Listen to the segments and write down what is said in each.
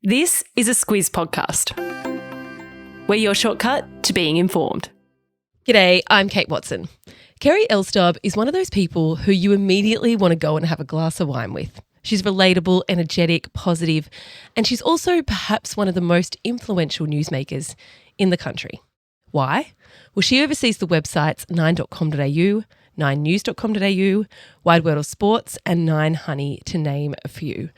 This is a Squiz podcast. We're your shortcut to being informed. G'day, I'm Kate Watson. Kerri Elstub is one of those people who you immediately want to go and have a glass of wine with. She's relatable, energetic, positive, and she's also perhaps one of the most influential newsmakers in the country. Why? Well, she oversees the websites 9.com.au, 9news.com.au, Wide World of Sports and 9 Honey, to name a few.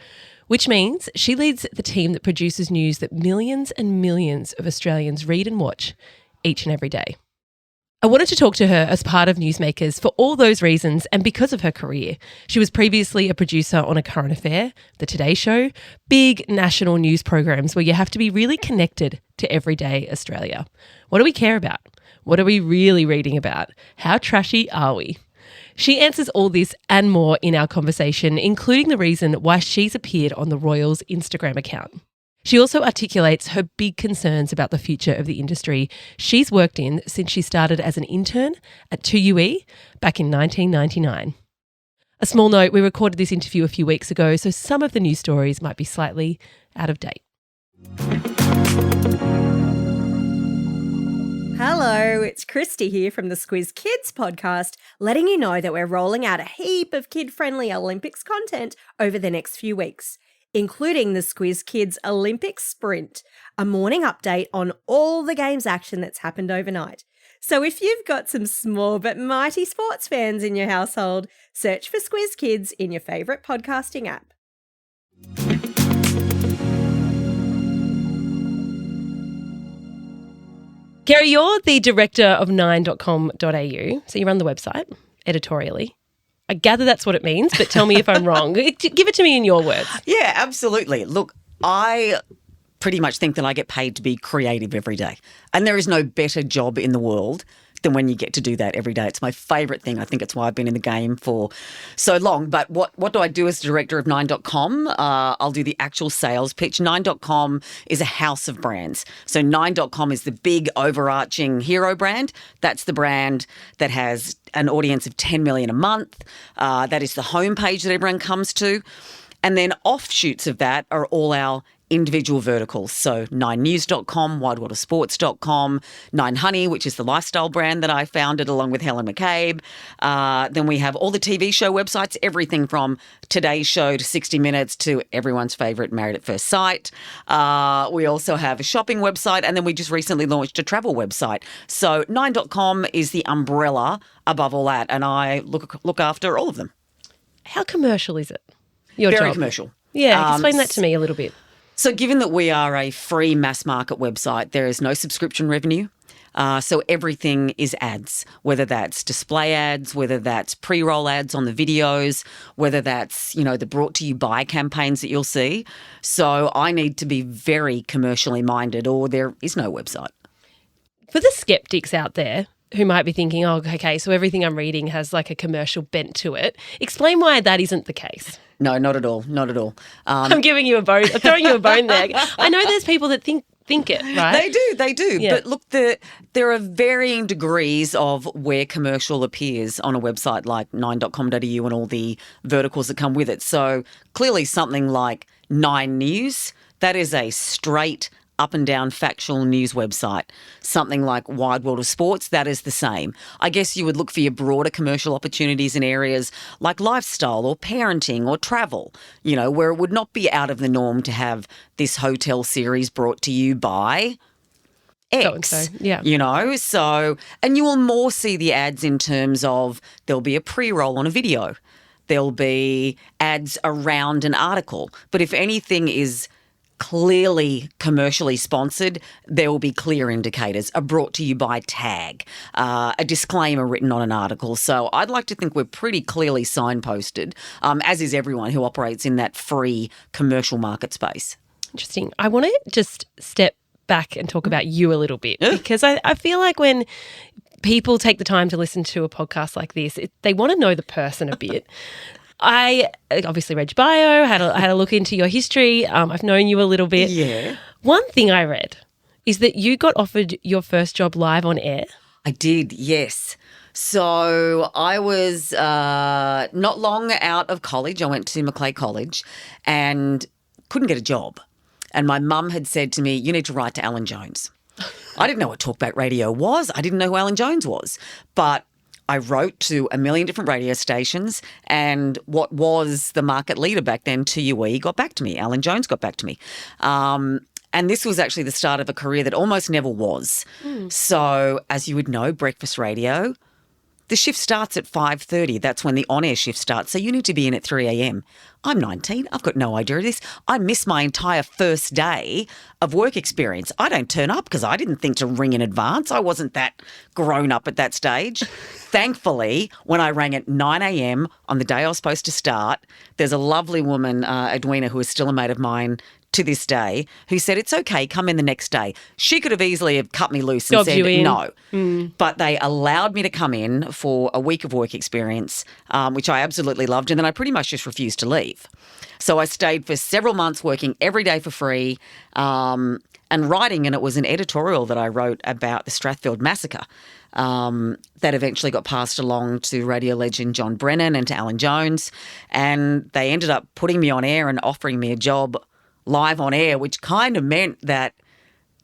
Which means she leads the team that produces news that millions and millions of Australians read and watch each and every day. I wanted to talk to her as part of Newsmakers for all those reasons and because of her career. She was previously a producer on A Current Affair, The Today Show, big national news programs where you have to be really connected to everyday Australia. What do we care about? What are we really reading about? How trashy are we? She answers all this and more in our conversation, including the reason why she's appeared on the Royals Instagram account. She also articulates her big concerns about the future of the industry she's worked in since she started as an intern at 2UE back in 1999. A small note, we recorded this interview a few weeks ago, so some of the news stories might be slightly out of date. Hello, it's Christy here from the Squiz Kids podcast, letting you know that we're rolling out a heap of kid-friendly Olympics content over the next few weeks, including the Squiz Kids Olympic Sprint, a morning update on all the games action that's happened overnight. So if you've got some small but mighty sports fans in your household, search for Squiz Kids in your favourite podcasting app. Kerri, you're the director of 9.com.au, so you run the website editorially. I gather that's what it means, but tell me if I'm wrong. Give it to me in your words. Yeah, absolutely. Look, I pretty much think that I get paid to be creative every day. And there is no better job in the world than when you get to do that every day. It's my favourite thing. I think it's why I've been in the game for so long. But what do I do as director of 9.com? I'll do the actual sales pitch. 9.com is a house of brands. So 9.com is the big overarching hero brand. That's the brand that has an audience of 10 million a month. That is the homepage that everyone comes to. And then offshoots of that are all our individual verticals. So 9news.com, wideworldofsports.com, 9 Honey, which is the lifestyle brand that I founded along with Helen McCabe. Then we have all the TV show websites, everything from Today's Show to 60 Minutes to everyone's favourite Married at First Sight. We also have a shopping website, and then we just recently launched a travel website. So 9.com is the umbrella above all that, and I look after all of them. How commercial is it? Your Very job? commercial. Yeah, explain that to me a little bit. So given that we are a free mass market website, there is no subscription revenue. So everything is ads, whether that's display ads, whether that's pre-roll ads on the videos, whether that's, the brought to you by campaigns that you'll see. So I need to be very commercially minded or there is no website. For the skeptics out there who might be thinking, oh, okay, so everything I'm reading has like a commercial bent to it, explain why that isn't the case. No, not at all. Not at all. I'm giving you a bone. I'm throwing you a bone there. I know there's people that think it, right? They do. Yeah. But look, there are varying degrees of where commercial appears on a website like 9.com.au and all the verticals that come with it. So clearly something like 9 News, that is a straight up and down factual news website. Something like Wide World of Sports, that is the same. I guess you would look for your broader commercial opportunities in areas like lifestyle or parenting or travel, where it would not be out of the norm to have this hotel series brought to you by X. So, yeah. And you will more see the ads in terms of there'll be a pre-roll on a video. There'll be ads around an article. But if anything is clearly commercially sponsored, there will be clear indicators, a brought to you by tag, a disclaimer written on an article. So I'd like to think we're pretty clearly signposted, as is everyone who operates in that free commercial market space. Interesting. I want to just step back and talk about you a little bit because I feel like when people take the time to listen to a podcast like this, they want to know the person a bit. I obviously read your bio, had a look into your history. I've known you a little bit. Yeah. One thing I read is that you got offered your first job live on air. I did, yes. So I was not long out of college. I went to Macleay College and couldn't get a job. and my mum had said to me, you need to write to Alan Jones. I didn't know what talkback radio was. I didn't know who Alan Jones was. But I wrote to a million different radio stations, and what was the market leader back then, TUE, got back to me. Alan Jones got back to me. And this was actually the start of a career that almost never was. So, as you would know, breakfast radio, the shift starts at 5:30. That's when the on-air shift starts. So you need to be in at 3 a.m. I'm 19. I've got no idea of this. I missed my entire first day of work experience. I don't turn up because I didn't think to ring in advance. I wasn't that grown up at that stage. Thankfully, when I rang at 9 a.m. on the day I was supposed to start, there's a lovely woman, Edwina, who is still a mate of mine to this day, who said, it's okay, come in the next day. She could have easily have cut me loose and said no. But they allowed me to come in for a week of work experience, which I absolutely loved, and then I pretty much just refused to leave. So I stayed for several months working every day for free and writing, and it was an editorial that I wrote about the Strathfield massacre that eventually got passed along to radio legend John Brennan and to Alan Jones, and they ended up putting me on air and offering me a job live on air, which kind of meant that,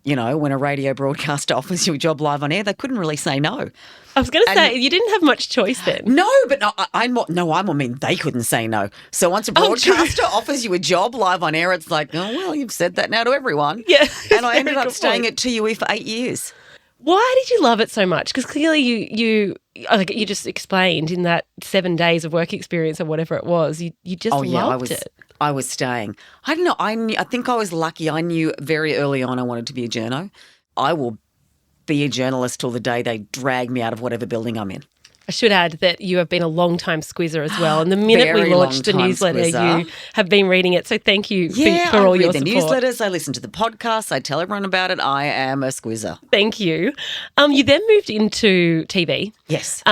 you know, when a radio broadcaster offers you a job live on air, they couldn't really say no. I was going to say, you didn't have much choice then. No, but I mean, they couldn't say no. So once a broadcaster offers you a job live on air, it's like, oh, well, you've said that now to everyone. Yeah. And I ended up staying at TUE for 8 years. Why did you love it so much? Because clearly you just explained in that 7 days of work experience or whatever it was, you just loved it. I was staying. I don't know. I think I was lucky. I knew very early on I wanted to be a journo. I will be a journalist till the day they drag me out of whatever building I'm in. I should add that you have been a long-time squizzer as well. And the minute we launched the newsletter, squizzer. You have been reading it. So thank you for all your support. I read the newsletters. I listen to the podcasts. I tell everyone about it. I am a squizzer. Thank you. You then moved into TV. Yes.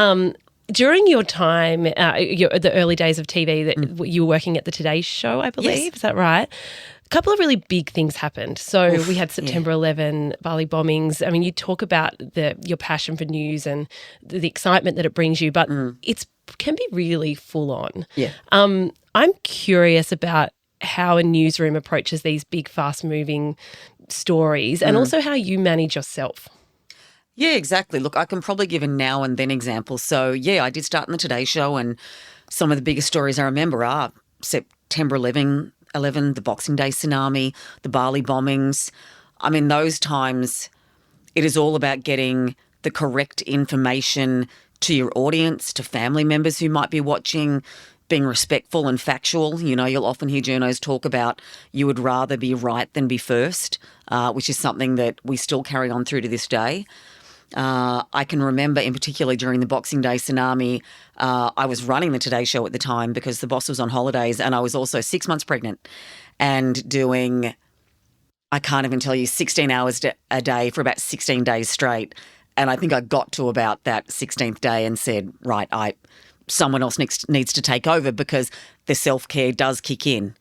During your time, the early days of TV, that you were working at the Today Show, I believe. Yes. Is that right? A couple of really big things happened. So we had September 11, Bali bombings. I mean, you talk about your passion for news and the excitement that it brings you, but it can be really full on. Yeah. I'm curious about how a newsroom approaches these big, fast-moving stories and also how you manage yourself. Yeah, exactly. Look, I can probably give a now and then example. So, I did start in the Today Show, and some of the biggest stories I remember are September 11, the Boxing Day tsunami, the Bali bombings. I mean, those times it is all about getting the correct information to your audience, to family members who might be watching, being respectful and factual. You know, you'll often hear journos talk about you would rather be right than be first, which is something that we still carry on through to this day. I can remember in particular during the Boxing Day tsunami, I was running the Today Show at the time because the boss was on holidays, and I was also 6 months pregnant and doing, I can't even tell you, 16 hours a day for about 16 days straight. And I think I got to about that 16th day and said, right, someone else needs to take over because the self-care does kick in.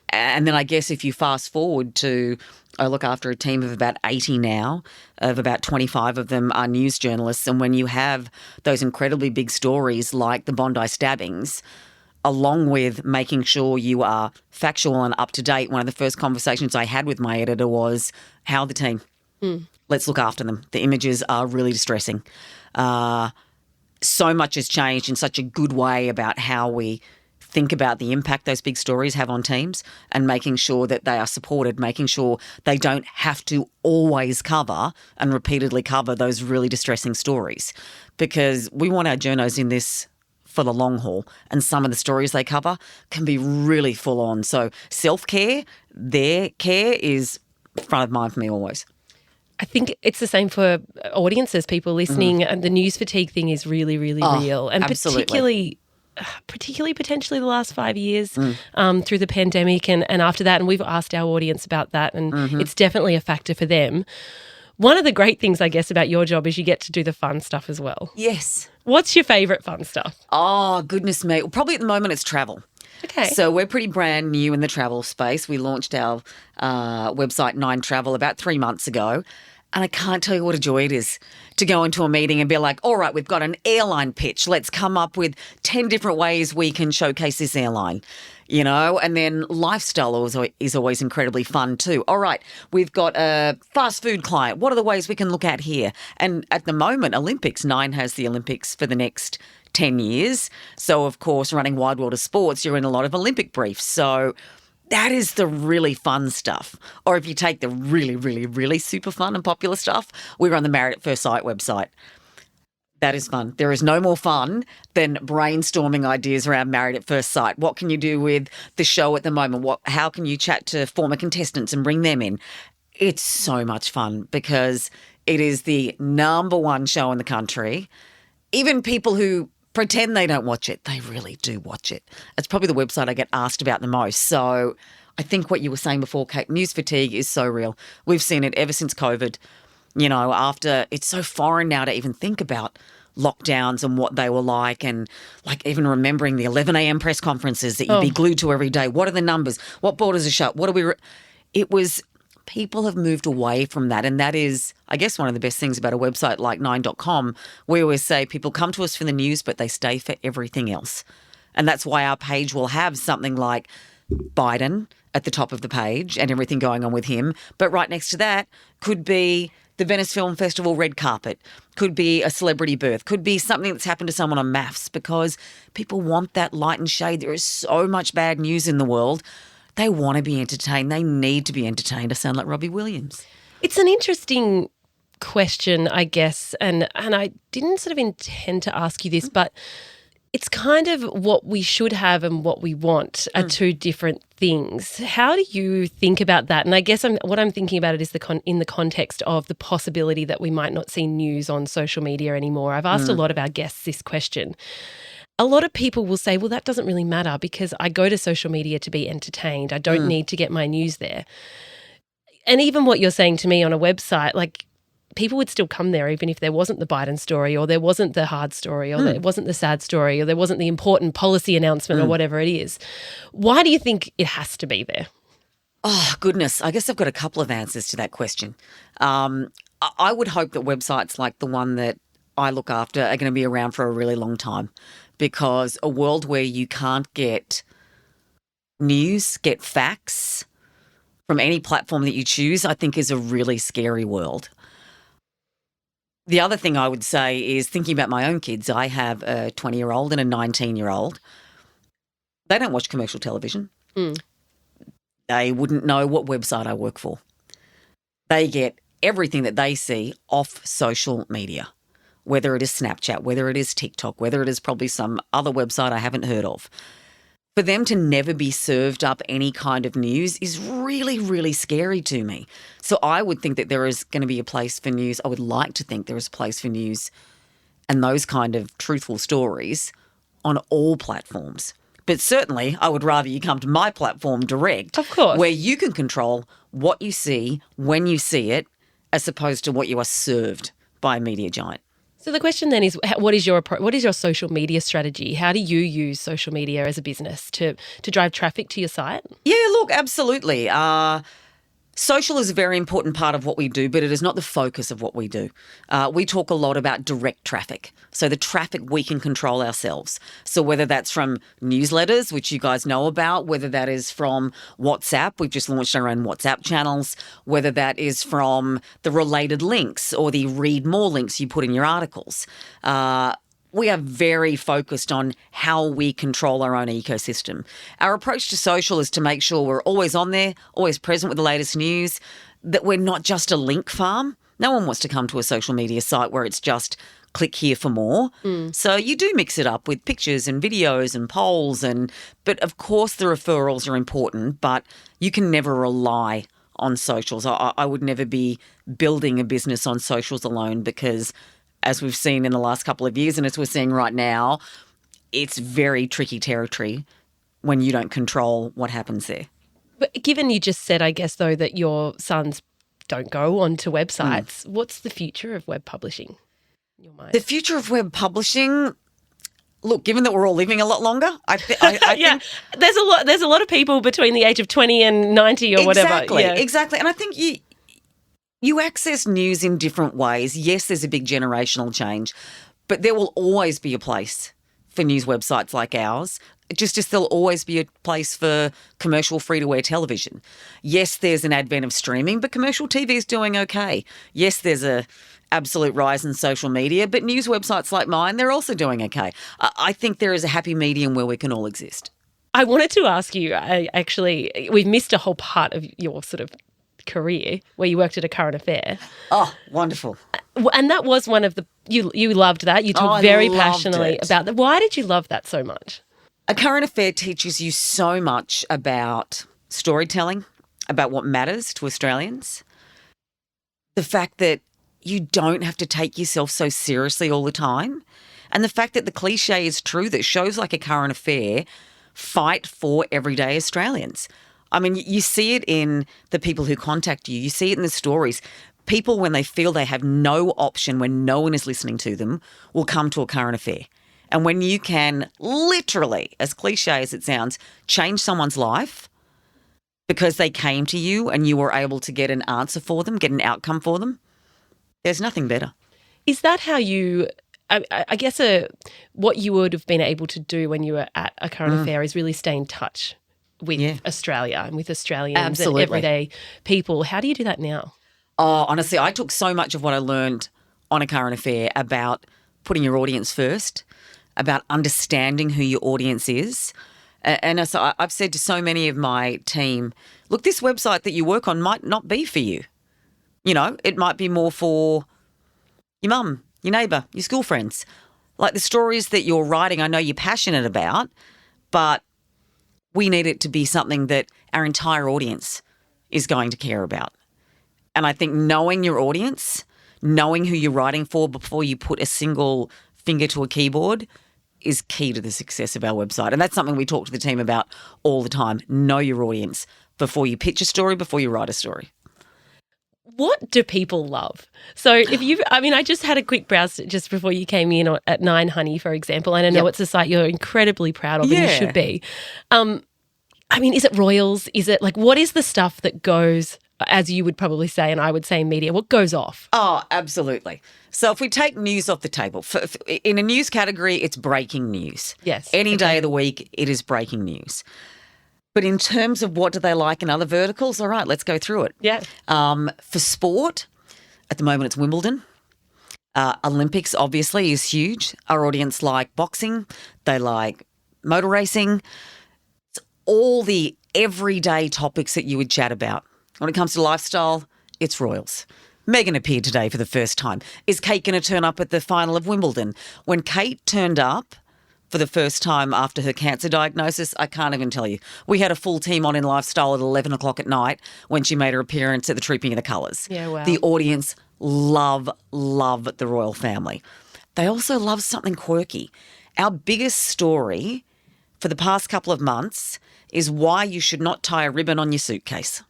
And then I guess if you fast forward to, I look after a team of about 80 now, of about 25 of them are news journalists. And when you have those incredibly big stories like the Bondi stabbings, along with making sure you are factual and up to date, one of the first conversations I had with my editor was, how are the team? Let's look after them. The images are really distressing. So much has changed in such a good way about how we think about the impact those big stories have on teams and making sure that they are supported, making sure they don't have to always cover and repeatedly cover those really distressing stories, because we want our journos in this for the long haul, and some of the stories they cover can be really full on. So self-care, their care is front of mind for me always. I think it's the same for audiences, people listening, and the news fatigue thing is really, really real. And absolutely. particularly potentially the last 5 years through the pandemic and after that. And we've asked our audience about that, and it's definitely a factor for them. One of the great things, I guess, about your job is you get to do the fun stuff as well. Yes. What's your favourite fun stuff? Oh, goodness me. Well, probably at the moment it's travel. Okay. So we're pretty brand new in the travel space. We launched our website 9 Travel about 3 months ago. And I can't tell you what a joy it is to go into a meeting and be like, all right, we've got an airline pitch. Let's come up with 10 different ways we can showcase this airline. and then lifestyle is always incredibly fun too. All right, we've got a fast food client. What are the ways we can look at here? And at the moment, Olympics, Nine has the Olympics for the next 10 years. So, of course, running Wide World of Sports, you're in a lot of Olympic briefs. So that is the really fun stuff. Or if you take the really, really, really super fun and popular stuff, we run the Married at First Sight website. That is fun. There is no more fun than brainstorming ideas around Married at First Sight. What can you do with the show at the moment? How can you chat to former contestants and bring them in? It's so much fun because it is the number one show in the country. Even people who pretend they don't watch it, they really do watch it. It's probably the website I get asked about the most. So I think what you were saying before, Kate, news fatigue is so real. We've seen it ever since COVID. After it's so foreign now to even think about lockdowns and what they were like, and like even remembering the 11 a.m. press conferences that you'd be glued to every day. What are the numbers? What borders are shut? People have moved away from that. And that is, I guess, one of the best things about a website like 9.com. We always say people come to us for the news, but they stay for everything else. And that's why our page will have something like Biden at the top of the page and everything going on with him. But right next to that could be the Venice Film Festival red carpet, could be a celebrity birth, could be something that's happened to someone on maths, because people want that light and shade. There is so much bad news in the world. They want to be entertained. They need to be entertained. I sound like Robbie Williams. It's an interesting question, I guess, and I didn't sort of intend to ask you this, but it's kind of what we should have and what we want are two different things. How do you think about that? And I guess what I'm thinking about it is in the context of the possibility that we might not see news on social media anymore. I've asked a lot of our guests this question. A lot of people will say, well, that doesn't really matter because I go to social media to be entertained. I don't need to get my news there. And even what you're saying to me on a website, like people would still come there even if there wasn't the Biden story, or there wasn't the hard story, or there wasn't the sad story, or there wasn't the important policy announcement or whatever it is. Why do you think it has to be there? Oh, goodness. I guess I've got a couple of answers to that question. I would hope that websites like the one that I look after are going to be around for a really long time, because a world where you can't get news, get facts from any platform that you choose, I think is a really scary world. The other thing I would say is thinking about my own kids. I have a 20-year-old and a 19-year-old. They don't watch commercial television. They wouldn't know what website I work for. They get everything that they see off social media, whether it is Snapchat, whether it is TikTok, whether it is probably some other website I haven't heard of. For them to never be served up any kind of news is really, really scary to me. So I would think that there is going to be a place for news. I would like to think there is a place for news and those kind of truthful stories on all platforms. But certainly I would rather you come to my platform direct. Of course. Where you can control what you see, when you see it, as opposed to what you are served by a media giant. So the question then is, what is your social media strategy? How do you use social media as a business to drive traffic to your site? Yeah, look, absolutely. Social is a very important part of what we do, but it is not the focus of what we do. We talk a lot about direct traffic, so the traffic we can control ourselves. So whether that's from newsletters, which you guys know about, whether that is from WhatsApp, we've just launched our own WhatsApp channels, whether that is from the related links or the read more links you put in your articles. We are very focused on how we control our own ecosystem. Our approach to social is to make sure we're always on there, always present with the latest news, that we're not just a link farm. No one wants to come to a social media site where it's just click here for more. So you do mix it up with pictures and videos and polls, but of course the referrals are important, but you can never rely on socials. I would never be building a business on socials alone, because as we've seen in the last couple of years and as we're seeing right now, it's very tricky territory when you don't control what happens there. But given you just said, I guess, though, that your sons don't go onto websites, what's the future of web publishing in your mind? The future of web publishing, look, given that we're all living a lot longer, I think there's a lot of people between the age of 20 and 90 or whatever. Exactly. And I think you access news in different ways. Yes, there's a big generational change, but there will always be a place for news websites like ours. just as there'll always be a place for commercial free-to-air television. Yes, there's an advent of streaming, but commercial TV is doing okay. Yes, there's a absolute rise in social media, but news websites like mine, they're also doing okay. I think there is a happy medium where we can all exist. I wanted to ask you, actually, we've missed a whole part of your sort of career where you worked at a current affair. Oh, wonderful. And that was one of the, you loved that. You talked very passionately about that. Why did you love that so much? A current affair teaches you so much about storytelling, about what matters to Australians. The fact that you don't have to take yourself so seriously all the time. And the fact that the cliche is true, that shows like a current affair fight for everyday Australians. I mean, you see it in the people who contact you. You see it in the stories. People, when they feel they have no option, when no one is listening to them, will come to a current affair. And when you can literally, as cliche as it sounds, change someone's life because they came to you and you were able to get an answer for them, get an outcome for them, there's nothing better. Is that how you, I guess what you would have been able to do when you were at a current affair is really stay in touch with Australia and with Australians Absolutely. and everyday people. How do you do that now? Oh, honestly, I took so much of what I learned on a current affair about putting your audience first, about understanding who your audience is. And so I've said to so many of my team, look, this website that you work on might not be for you. You know, it might be more for your mum, your neighbour, your school friends. Like the stories that you're writing, I know you're passionate about, but we need it to be something that our entire audience is going to care about. And I think knowing your audience, knowing who you're writing for before you put a single finger to a keyboard is key to the success of our website. And that's something we talk to the team about all the time. Know your audience before you pitch a story, before you write a story. What do people love? So I just had a quick browse just before you came in at 9 Honey, for example, and I know it's a site you're incredibly proud of and you should be. Is it royals? Is it what is the stuff that goes, as you would probably say and I would say in media, what goes off? Oh, absolutely. So if we take news off the table, in a news category, it's breaking news. Yes. Any day of the week, it is breaking news. But in terms of what do they like in other verticals, all right, let's go through it. Yeah. For sport, at the moment it's Wimbledon. Olympics, obviously, is huge. Our audience like boxing. They like motor racing. It's all the everyday topics that you would chat about. When it comes to lifestyle, it's royals. Meghan appeared today for the first time. Is Kate going to turn up at the final of Wimbledon? When Kate turned up for the first time after her cancer diagnosis, I can't even tell you. We had a full team on in lifestyle at 11 o'clock at night when she made her appearance at the Trooping of the Colours. Yeah, wow. The audience love the royal family. They also love something quirky. Our biggest story for the past couple of months is why you should not tie a ribbon on your suitcase.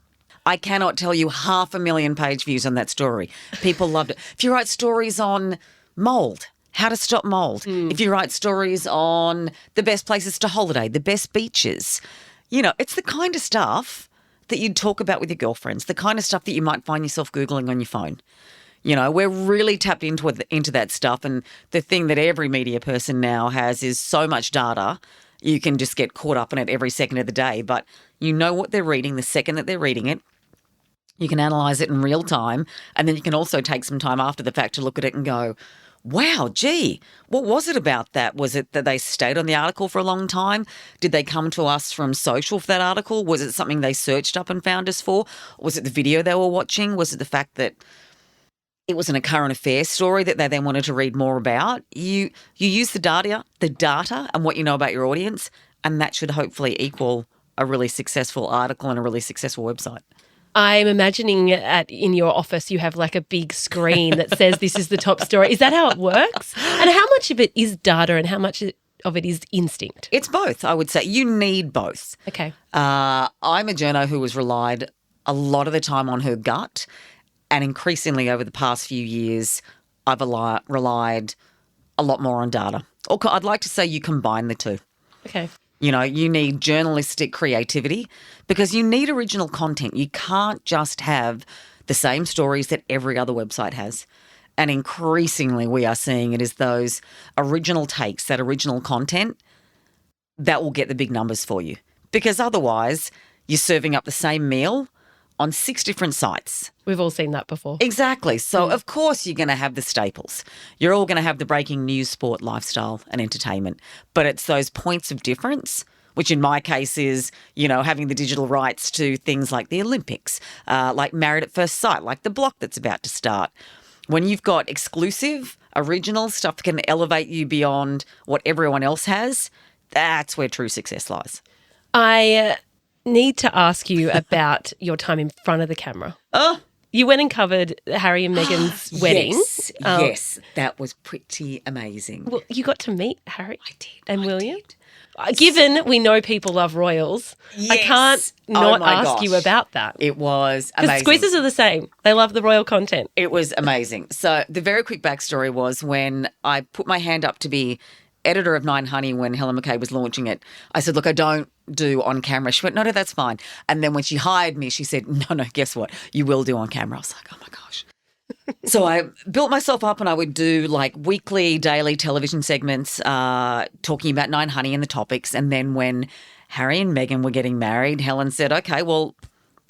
I cannot tell you 500,000 page views on that story. People loved it. If you write stories on mould, how to stop mould. If you write stories on the best places to holiday, the best beaches, it's the kind of stuff that you'd talk about with your girlfriends, the kind of stuff that you might find yourself Googling on your phone. We're really tapped into that stuff. And the thing that every media person now has is so much data, you can just get caught up in it every second of the day. But you know what they're reading the second that they're reading it. You can analyse it in real time. And then you can also take some time after the fact to look at it and go, wow, gee, what was it about that? Was it that they stayed on the article for a long time? Did they come to us from social for that article? Was it something they searched up and found us for? Was it the video they were watching? Was it the fact that it was in a current affairs story that they then wanted to read more about? You use the data and what you know about your audience, and that should hopefully equal a really successful article and a really successful website. I'm imagining in your office you have a big screen that says this is the top story. Is that how it works? And how much of it is data and how much of it is instinct? It's both, I would say. You need both. Okay. I'm a journo who has relied a lot of the time on her gut, and increasingly over the past few years I've relied a lot more on data. Or I'd like to say you combine the two. Okay. You need journalistic creativity because you need original content. You can't just have the same stories that every other website has. And increasingly we are seeing it as those original takes, that original content that will get the big numbers for you. Because otherwise, you're serving up the same meal on 6 different sites. We've all seen that before. Exactly. So, of course, you're going to have the staples. You're all going to have the breaking news, sport, lifestyle and entertainment. But it's those points of difference, which in my case is, having the digital rights to things like the Olympics, like Married at First Sight, like The Block that's about to start. When you've got exclusive, original stuff that can elevate you beyond what everyone else has, that's where true success lies. I need to ask you about your time in front of the camera. Oh, you went and covered Harry and Meghan's wedding. Yes, that was pretty amazing. Well, you got to meet Harry did, and I William. did. Given we know people love royals, I Yes. can't Oh not my ask gosh. you about that. It was Because amazing. squizzes are the same. They love the royal content. It was amazing. So the very quick backstory was when I put my hand up to be editor of Nine Honey when Helen McKay was launching it, I said, look, I don't do on camera. She went, no, that's fine. And then when she hired me, she said, no, guess what? You will do on camera. I was like, oh my gosh. So I built myself up and I would do like weekly, daily television segments talking about Nine Honey and the topics. And then when Harry and Meghan were getting married, Helen said, okay, well,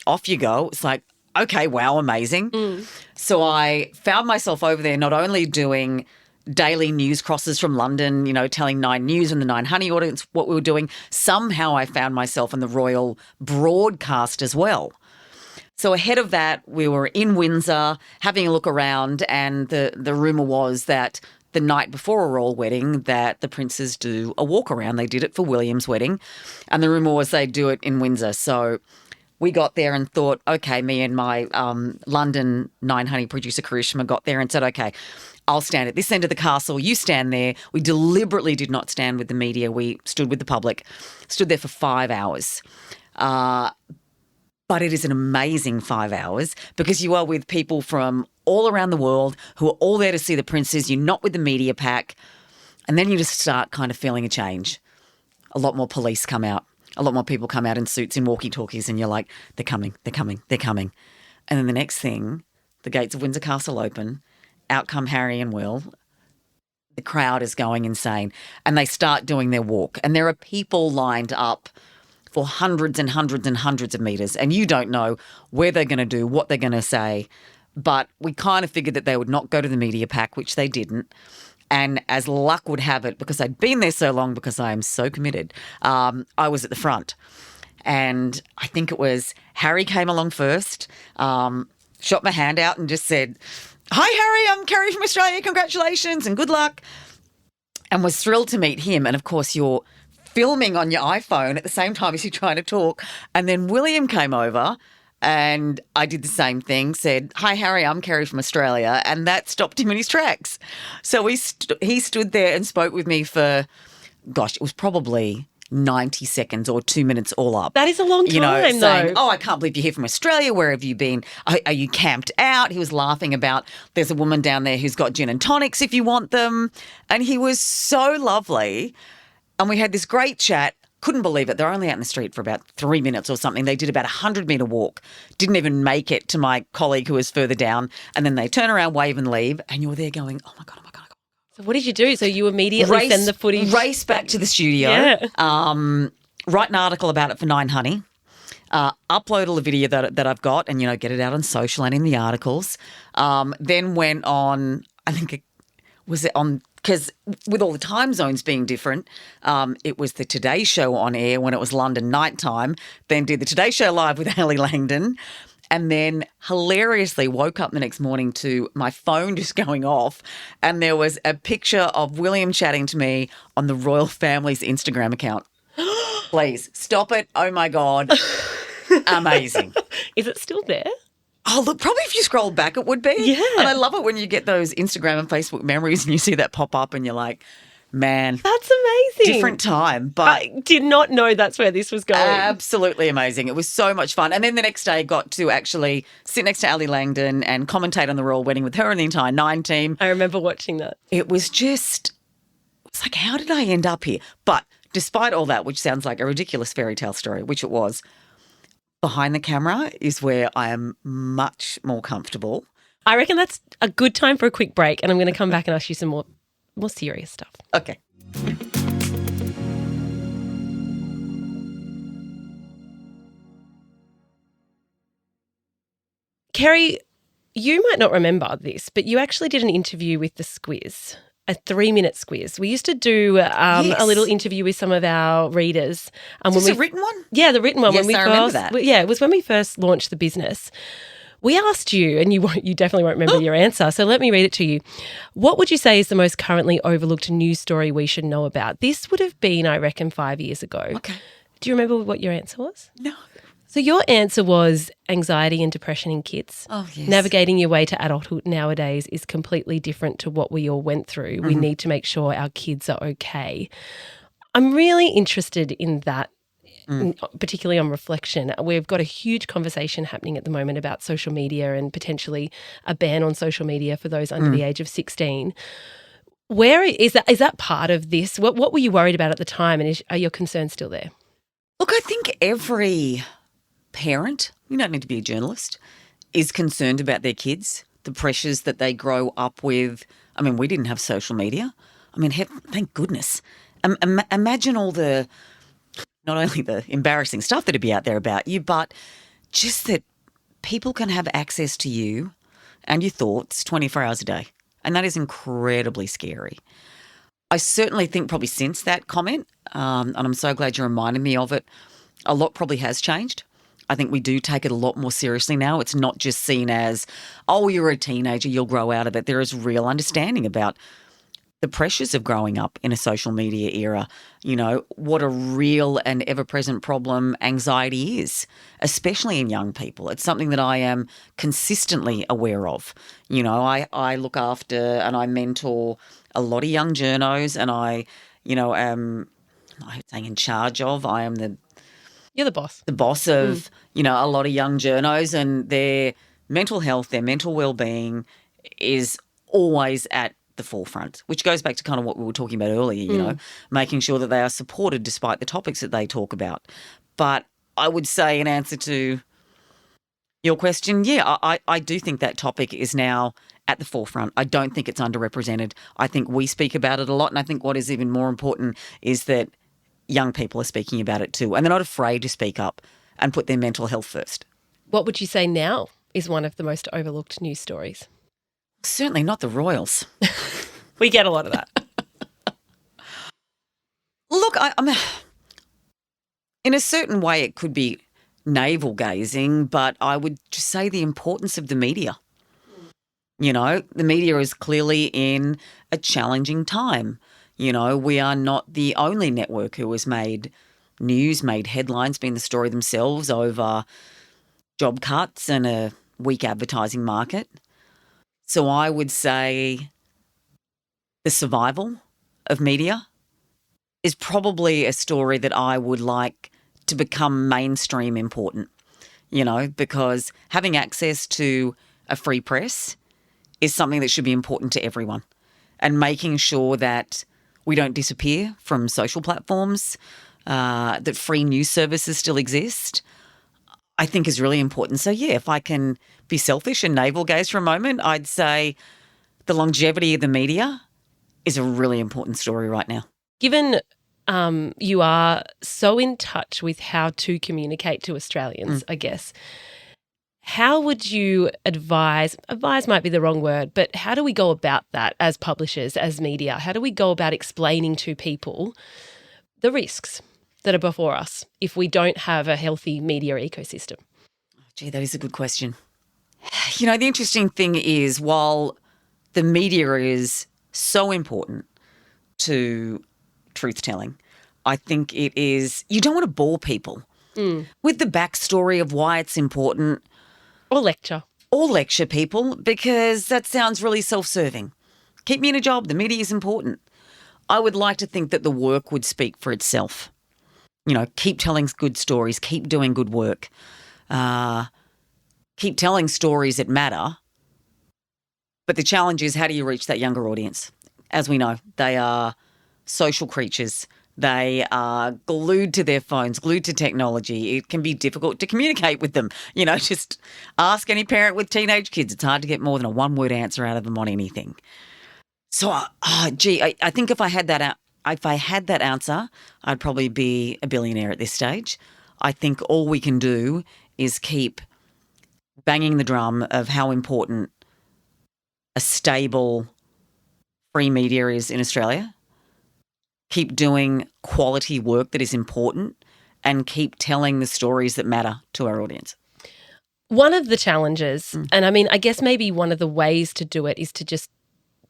off you go. It's like, okay, wow, amazing. So I found myself over there not only doing daily news crosses from London, telling Nine News and the Nine Honey audience what we were doing. Somehow I found myself in the royal broadcast as well. So ahead of that, we were in Windsor having a look around, and the rumour was that the night before a royal wedding that the princes do a walk around. They did it for William's wedding, and the rumour was they'd do it in Windsor. So we got there and thought, okay, me and my London Nine Honey producer Karishma got there and said, okay, I'll stand at this end of the castle, you stand there. We deliberately did not stand with the media. We stood with the public, stood there for 5 hours. But it is an amazing 5 hours because you are with people from all around the world who are all there to see the princes. You're not with the media pack. And then you just start kind of feeling a change. A lot more police come out. A lot more people come out in suits, in walkie-talkies, and you're like, they're coming, they're coming, they're coming. And then the next thing, the gates of Windsor Castle open, out come Harry and Will. The crowd is going insane. And they start doing their walk. And there are people lined up for hundreds and hundreds and hundreds of metres, and you don't know where they're going to do, what they're going to say. But we kind of figured that they would not go to the media pack, which they didn't. And as luck would have it, because I'd been there so long, because I am so committed, I was at the front. And I think it was Harry came along first, shot my hand out and just said, hi, Harry, I'm Kerri from Australia. Congratulations and good luck. And was thrilled to meet him. And, of course, you're filming on your iPhone at the same time as you're trying to talk. And then William came over and I did the same thing, said, hi, Harry, I'm Kerri from Australia. And that stopped him in his tracks. So he stood there and spoke with me for, gosh, it was probably 90 seconds or 2 minutes all up. That is a long time, saying, though. oh, I can't believe you're here from Australia. Where have you been? Are you camped out? He was laughing about there's a woman down there who's got gin and tonics if you want them. And he was so lovely. And we had this great chat. Couldn't believe it. They're only out in the street for about 3 minutes or something. They did about a 100-metre walk. Didn't even make it to my colleague who was further down. And then they turn around, wave and leave. And you're there going, oh, my God, oh, my God. So what did you do? So you immediately send the footage? Race back to the studio. Yeah. Write an article about it for Nine Honey. Upload all the video that I've got and, get it out on social and in the articles. Then went on, I think was it on, because with all the time zones being different, it was the Today Show on air when it was London nighttime, then did the Today Show live with Ali Langdon, and then hilariously woke up the next morning to my phone just going off, and there was a picture of William chatting to me on the royal family's Instagram account. Please, stop it. Oh, my God. Amazing. Is it still there? Oh, look, probably if you scroll back, it would be. Yeah. And I love it when you get those Instagram and Facebook memories and you see that pop up and you're like, man. That's amazing. Different time. But I did not know that's where this was going. Absolutely amazing. It was so much fun. And then the next day got to actually sit next to Ali Langdon and commentate on the royal wedding with her and the entire Nine team. I remember watching that. It was like, how did I end up here? But despite all that, which sounds like a ridiculous fairy tale story, which it was, behind the camera is where I am much more comfortable. I reckon that's a good time for a quick break, and I'm going to come back and ask you some more serious stuff. Okay. Kerri, you might not remember this, but you actually did an interview with the Squiz, a 3-minute Squiz. We used to do a little interview with some of our readers. Is this a written one? Yeah, the written one. Yes, I remember that. Yeah, it was when we first launched the business. We asked you, and you definitely won't remember your answer, so let me read it to you. What would you say is the most currently overlooked news story we should know about? This would have been, I reckon, 5 years ago. Okay. Do you remember what your answer was? No. So your answer was anxiety and depression in kids. Oh, yes. Navigating your way to adulthood nowadays is completely different to what we all went through. Mm-hmm. We need to make sure our kids are okay. I'm really interested in that, particularly on reflection. We've got a huge conversation happening at the moment about social media and potentially a ban on social media for those under the age of 16. Where is that part of this? What were you worried about at the time, and are your concerns still there? Look, I think every parent, you don't need to be a journalist, is concerned about their kids, the pressures that they grow up with. I mean, we didn't have social media. I mean, thank goodness. Imagine all not only the embarrassing stuff that'd be out there about you, but just that people can have access to you and your thoughts 24 hours a day. And that is incredibly scary. I certainly think probably since that comment, and I'm so glad you reminded me of it, a lot probably has changed. I think we do take it a lot more seriously now. It's not just seen as, oh, you're a teenager, you'll grow out of it. There is real understanding about the pressures of growing up in a social media era. You know, what a real and ever-present problem anxiety is, especially in young people. It's something that I am consistently aware of. You know, I look after and I mentor a lot of young journos, and I, am, I'm saying in charge of, I am You're the boss. The boss of, a lot of young journos, and their mental health, their mental well-being is always at the forefront, which goes back to kind of what we were talking about earlier, making sure that they are supported despite the topics that they talk about. But I would say in answer to your question, I do think that topic is now at the forefront. I don't think it's underrepresented. I think we speak about it a lot, and I think what is even more important is that young people are speaking about it too, and they're not afraid to speak up and put their mental health first. What would you say now is one of the most overlooked news stories? Certainly not the royals. We get a lot of that. Look, I'm in a certain way it could be navel gazing, but I would just say the importance of the media. You know, the media is clearly in a challenging time. You know, we are not the only network who has made news, made headlines, been the story themselves over job cuts and a weak advertising market. So I would say the survival of media is probably a story that I would like to become mainstream important, because having access to a free press is something that should be important to everyone, and making sure that we don't disappear from social platforms, that free news services still exist, I think is really important. So, if I can be selfish and navel gaze for a moment, I'd say the longevity of the media is a really important story right now. Given you are so in touch with how to communicate to Australians, I guess, how would you advise might be the wrong word, but how do we go about that as publishers, as media? How do we go about explaining to people the risks that are before us if we don't have a healthy media ecosystem? Gee, that is a good question. The interesting thing is, while the media is so important to truth-telling, I think it is, you don't want to bore people with the backstory of why it's important. Or lecture. Or lecture people, because that sounds really self-serving. Keep me in a job, the media is important. I would like to think that the work would speak for itself. Keep telling good stories, keep doing good work, keep telling stories that matter. But the challenge is, how do you reach that younger audience? As we know, they are social creatures. They are glued to their phones, glued to technology. It can be difficult to communicate with them. Just ask any parent with teenage kids. It's hard to get more than a one-word answer out of them on anything. So, I think if I had that answer, I'd probably be a billionaire at this stage. I think all we can do is keep banging the drum of how important a stable free media is in Australia. Keep doing quality work that is important and keep telling the stories that matter to our audience. One of the challenges, and I mean, I guess maybe one of the ways to do it is to just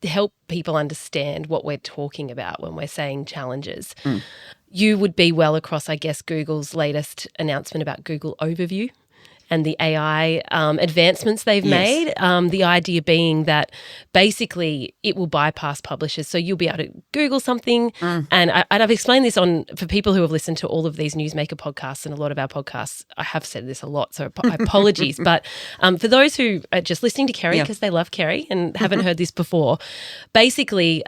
help people understand what we're talking about when we're saying challenges. You would be well across, I guess, Google's latest announcement about Google Overview and the AI advancements they've made. The idea being that basically it will bypass publishers. So you'll be able to Google something. And I've explained this for people who have listened to all of these Newsmaker podcasts and a lot of our podcasts. I have said this a lot, so apologies. But for those who are just listening to Kerri because they love Kerri and haven't heard this before, basically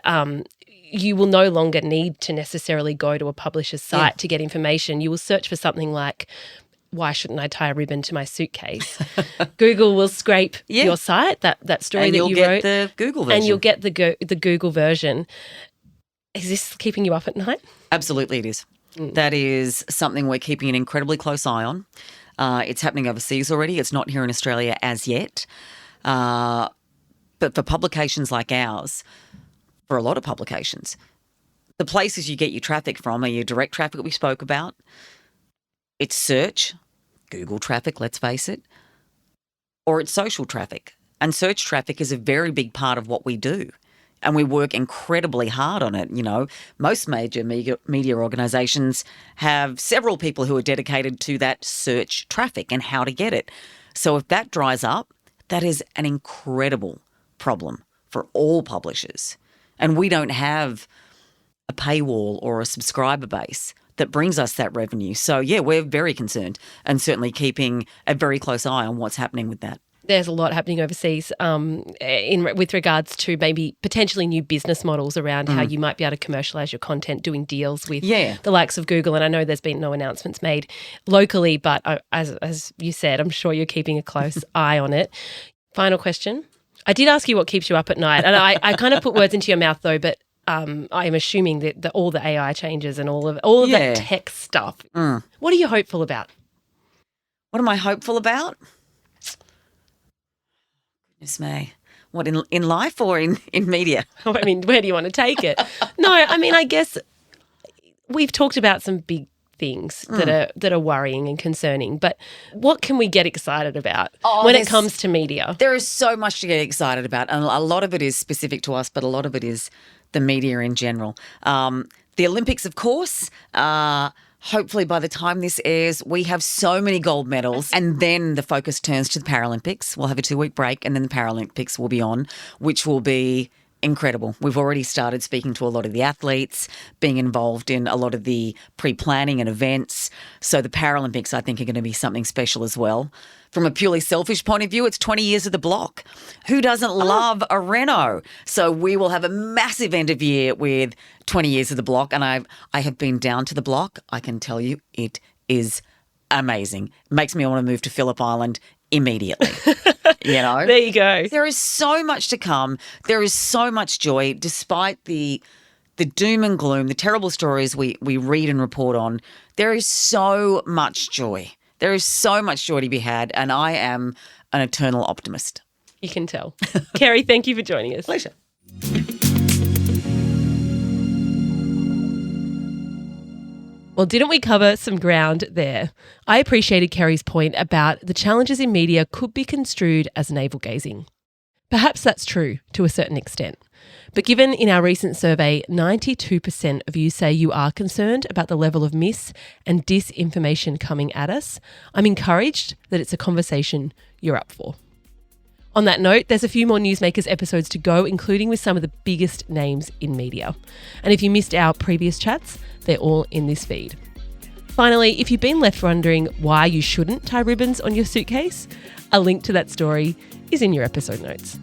you will no longer need to necessarily go to a publisher's site to get information. You will search for something like, why shouldn't I tie a ribbon to my suitcase? Google will scrape your site, that story and that you wrote. And you'll get the Google version. And you'll get the Google version. Is this keeping you up at night? Absolutely it is. That is something we're keeping an incredibly close eye on. It's happening overseas already. It's not here in Australia as yet. But for publications like ours, for a lot of publications, the places you get your traffic from are your direct traffic that we spoke about. It's search, Google traffic, let's face it, or it's social traffic. And search traffic is a very big part of what we do. And we work incredibly hard on it. You know, most major media organisations have several people who are dedicated to that search traffic and how to get it. So if that dries up, that is an incredible problem for all publishers. And we don't have a paywall or a subscriber base that brings us that revenue. So, yeah, we're very concerned and certainly keeping a very close eye on what's happening with that. There's a lot happening overseas with regards to maybe potentially new business models around how you might be able to commercialise your content, doing deals with the likes of Google. And I know there's been no announcements made locally, but as you said, I'm sure you're keeping a close eye on it. Final question. I did ask you what keeps you up at night, and I kind of put words into your mouth though, but I'm assuming that all the AI changes and all of that tech stuff. What are you hopeful about? What am I hopeful about? Goodness me. What, in life or in media? I mean, where do you want to take it? No, I mean, I guess we've talked about some big things that are worrying and concerning, but what can we get excited about when it comes to media? There is so much to get excited about, and a lot of it is specific to us, but a lot of it is the media in general. The Olympics, of course, hopefully by the time this airs, we have so many gold medals, and then the focus turns to the Paralympics. We'll have a 2-week break and then the Paralympics will be on, which will be incredible. We've already started speaking to a lot of the athletes, being involved in a lot of the pre-planning and events. So the Paralympics, I think, are going to be something special as well. From a purely selfish point of view, it's 20 years of the block. Who doesn't love a reno? So we will have a massive end of year with 20 years of the block. And I have been down to the block. I can tell you it is amazing. It makes me want to move to Phillip Island immediately. You know? There you go. There is so much to come. There is so much joy, despite the doom and gloom, the terrible stories we read and report on. There is so much joy. There is so much joy to be had, and I am an eternal optimist. You can tell. Kerri, thank you for joining us. Pleasure. Well, didn't we cover some ground there? I appreciated Kerri's point about the challenges in media could be construed as navel-gazing. Perhaps that's true to a certain extent. But given in our recent survey, 92% of you say you are concerned about the level of mis- and disinformation coming at us, I'm encouraged that it's a conversation you're up for. On that note, there's a few more Newsmakers episodes to go, including with some of the biggest names in media. And if you missed our previous chats, they're all in this feed. Finally, if you've been left wondering why you shouldn't tie ribbons on your suitcase, a link to that story is in your episode notes.